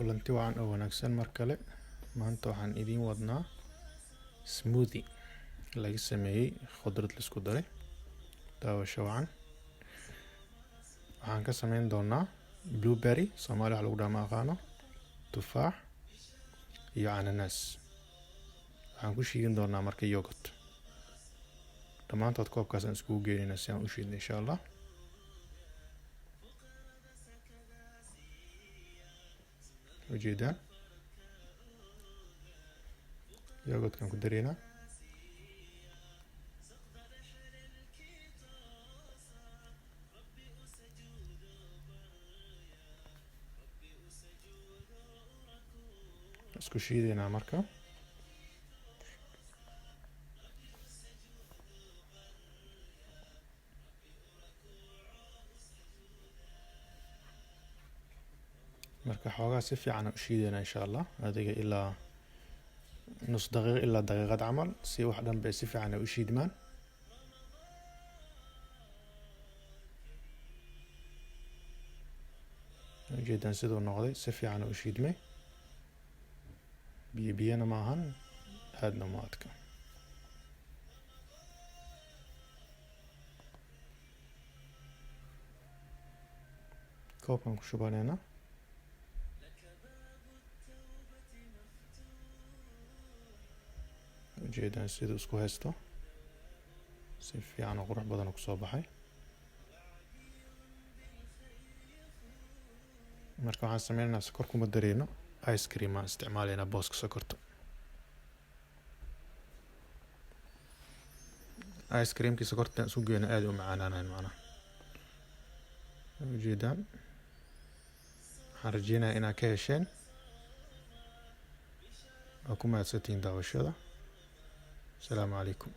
kulanti wacan oo wanaagsan mar kale. Maanta waxaan idiin wadnaa smoothie laga sameeyey khudrad la isku daray. Daawasho wacan. Waxaan ka sameyn doonaa blueberry, Soomaali waxa lagu dhahaa ma aqaano, tufaax iyo ananas. Waxaan ku shiidin doonaa marka yogurt. Dhammaantood koobkaas aan iskugu geynina si aan u shiidno insha Allah. Ujeedaan yogurtkan ku dareena isku shiidina marka xoogaa si fiican u shiidina insha Allah adiga ilaa nus daqiiqo ilaa daqiiqad camal si wax dhan bay si fiican u shiidmaan. ujeedaan sidoo noqday si fiican u shiidmay, biyana ma ahan aadna ma adka. koobkan ku shubanayna ujeedaan siduu isku haysto si fiican oo qurux badan ku soo baxay. marka waxaan sameynaa sokor kuma dareeno, ice cream aan isticmaalayna booska sokorta. ice creamkii sokorta isku geeyna aad u macaanaanayn macnaha. ujeedaan waxaan rajeynayaa inaad ka hesheen oo ku mahadsantihiin daawashada. السلام عليكم.